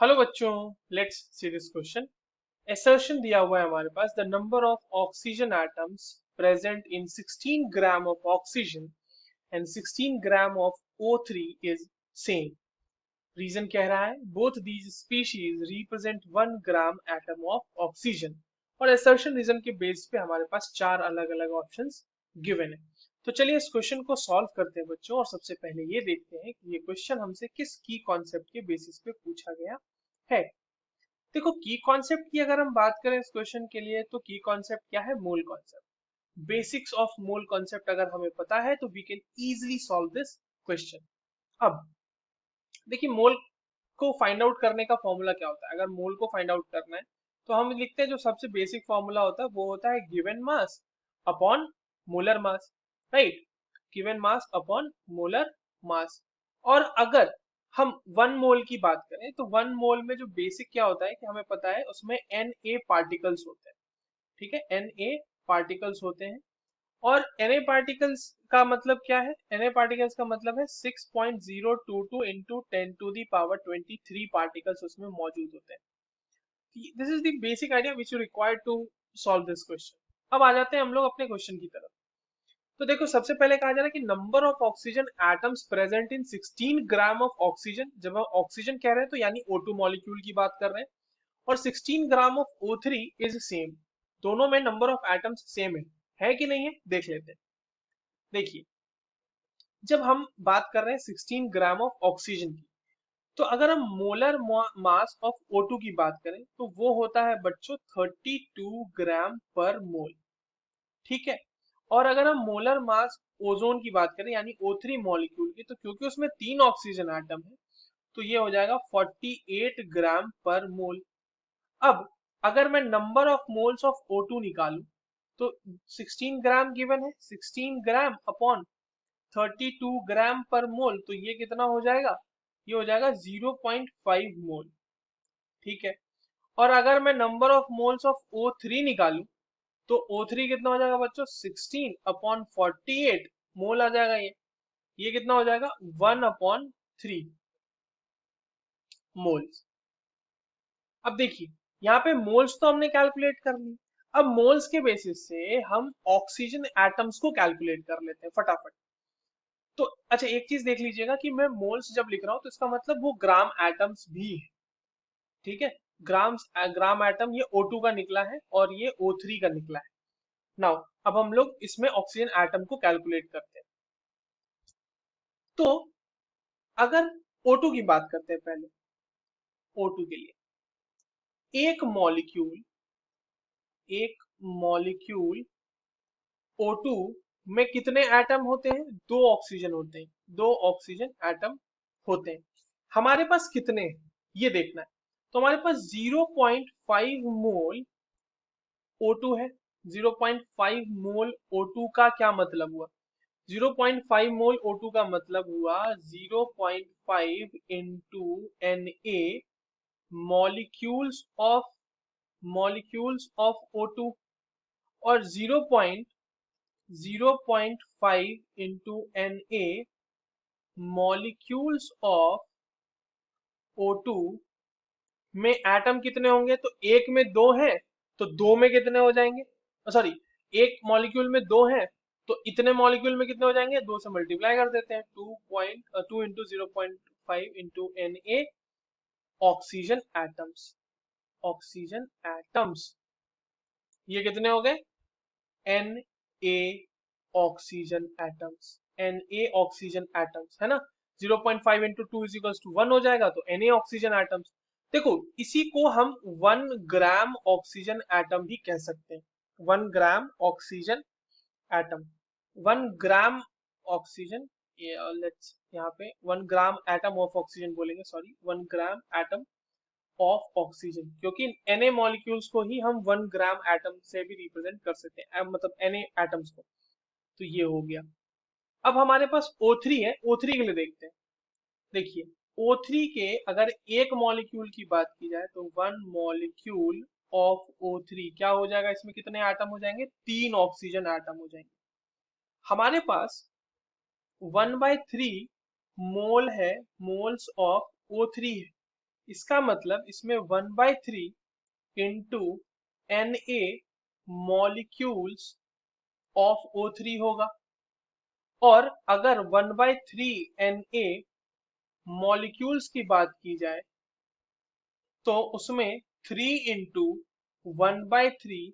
Hello बच्चों, let's see this question. Assertion दिया हुआ है हमारे पास, the number of oxygen atoms present in 16 gram of oxygen and 16 gram of O3 is same. Reason कह रहा है both these species represent 1 gram atom of oxygen. और असर्शन रीजन के बेस पे हमारे पास चार अलग अलग ऑप्शंस गिवन है। तो चलिए इस क्वेश्चन को सॉल्व करते हैं बच्चों, और सबसे पहले ये देखते हैं कि ये क्वेश्चन हमसे किस की कॉन्सेप्ट के बेसिस पे पूछा गया है। देखो, की कॉन्सेप्ट की अगर हम बात करें इस क्वेश्चन के लिए, तो की कॉन्सेप्ट क्या है? Mole concept. Basics of mole concept अगर हमें पता है तो we can easily solve this question. अब देखिए, मोल को फाइंड आउट करने का फॉर्मूला क्या होता है? अगर मोल को फाइंड आउट करना है तो हम लिखते हैं, जो सबसे बेसिक फॉर्मूला होता है वो होता है given mass upon molar mass, right? Given mass upon molar mass. और अगर हम वन मोल की बात करें तो वन मोल में जो बेसिक क्या होता है कि हमें पता है उसमें Na पार्टिकल्स होते हैं। ठीक है, Na पार्टिकल्स होते हैं। और Na पार्टिकल्स का मतलब क्या है? Na पार्टिकल्स का मतलब है 6.022 इंटू 10⁻23 पार्टिकल्स उसमें मौजूद होते हैं। This is the basic idea which you required to solve this question. अब आ जाते हैं हम लोग अपने क्वेश्चन की तरफ। तो देखो, सबसे पहले कहा जा रहा है कि number of oxygen atoms present in 16 gram of oxygen. जब हम ऑक्सीजन कह रहे हैं तो यानी O2 मॉलिक्यूल की बात कर रहे हैं। और 16 gram of O3 is same. दोनों में नंबर ऑफ एटम्स सेम है कि नहीं है, देख लेते हैं। देखिए, जब हम बात कर रहे हैं 16 ग्राम ऑफ ऑक्सीजन की, तो अगर हम मोलर मास ऑफ O2 की बात करें तो वो होता है बच्चों 32 ग्राम पर मोल। ठीक है। और अगर हम मोलर मास ओजोन की बात करें यानी O3 मॉलिक्यूल की, तो क्योंकि उसमें 3 ऑक्सीजन एटम है तो ये हो जाएगा 48 ग्राम पर मोल। अब अगर मैं number of moles of O2 निकालूं तो 16 ग्राम गिवन है, 16 ग्राम अपॉन 32 ग्राम पर मोल, तो ये कितना हो जाएगा? ये हो जाएगा 0.5 मोल। ठीक है। और अगर मैं number of moles of O3 निकालूं तो O3 कितना हो जाएगा बच्चों? 16 अपॉन 48 मोल आ जाएगा। ये कितना हो जाएगा? 1/3 मोल्स। अब देखिए, यहाँ पे मोल्स तो हमने कैलकुलेट कर ली। अब मोल्स के बेसिस से हम ऑक्सीजन एटम्स को कैलकुलेट कर लेते हैं फटाफट। तो अच्छा, एक चीज देख लीजिएगा कि मैं मोल्स जब लिख रहा हूँ तो इसका मतलब वो ग्राम एटम्स भी है। ठीक है। ग्राम एटम ये O2 का निकला है और ये O3 का निकला है। नाउ अब हम लोग इसमें ऑक्सीजन एटम को कैलकुलेट करते हैं। तो अगर O2 की बात करते हैं पहले, O2 के लिए एक मॉलिक्यूल एक मॉलिक्यूल O2 में कितने एटम होते हैं? दो ऑक्सीजन होते हैं। दो ऑक्सीजन एटम होते हैं। हमारे पास कितने हैं ये देखना है। तो हमारे पास 0.5 मोल O2 है। 0.5 मोल O2 का क्या मतलब हुआ? 0.5 मोल O2 का मतलब हुआ 0.5 into Na molecules of O2। और 0.5 into Na molecules of O2 में एटम कितने होंगे? तो एक में दो हैं तो दो में कितने हो जाएंगे? सॉरी, एक मॉलिक्यूल में दो हैं तो इतने मॉलिक्यूल में कितने हो जाएंगे? दो से मल्टीप्लाई कर देते हैं। 2 into 0.5 into Na oxygen atoms. Oxygen atoms ये कितने हो गए? Na oxygen atoms. Na oxygen atoms है ना। 0.5 इंटू 2 इज इक्वल टू 1 हो जाएगा, तो Na ऑक्सीजन एटम्स। देखो, इसी को हम 1 ग्राम ऑक्सीजन एटम भी कह सकते हैं। 1 gram oxygen atom. 1 gram oxygen, let's यहाँ पे 1 ग्राम एटम ऑफ ऑक्सीजन बोलेंगे, sorry 1 gram atom of oxygen, क्योंकि Na मॉलिक्यूल्स को ही हम 1 ग्राम एटम से भी रिप्रेजेंट कर सकते हैं, मतलब Na एटम्स को। तो ये हो गया। अब हमारे पास O3 है। O3 के लिए देखते हैं। देखिए, O3 के अगर एक मॉलिक्यूल की बात की जाए तो 1 मॉलिक्यूल ऑफ O3 क्या हो जाएगा? इसमें कितने एटम हो जाएंगे? 3 ऑक्सीजन एटम हो जाएंगे। हमारे पास 1/3 मोल है, मोल्स ऑफ O3 है। इसका मतलब इसमें 1/3 into Na molecules of O3 होगा। और अगर 1/3 Na मॉलिक्यूल्स की बात की जाए तो उसमें 3 इंटू 1/3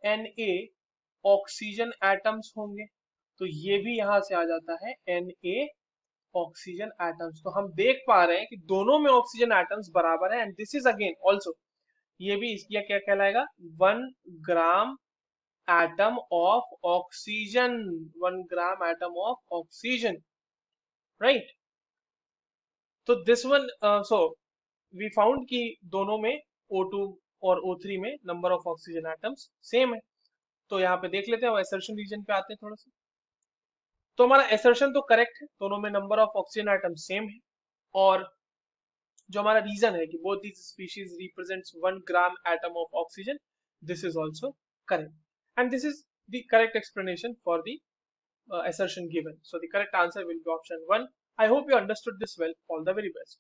Na ऑक्सीजन एटम्स होंगे। तो ये भी यहां से आ जाता है Na ऑक्सीजन एटम्स। तो हम देख पा रहे हैं कि दोनों में ऑक्सीजन एटम्स बराबर है। And this is again also, ये भी इसका क्या कहलाएगा, 1 gram atom of oxygen, 1 gram atom of oxygen, right. तो this one, so we found कि दोनों में O2 और O3 में number of oxygen atoms same है। तो यहाँ पे देख लेते हैं, असर्शन रीजन पे आते हैं थोड़ा सा। तो हमारा असर्शन तो करेक्ट है, दोनों में number of oxygen atom same है। और जो हमारा रीजन है कि both these species represents 1 gram atom of oxygen, this is also correct. And this is the correct explanation for the assertion given. So the correct answer will be option 1. I hope you understood this well. All the very best.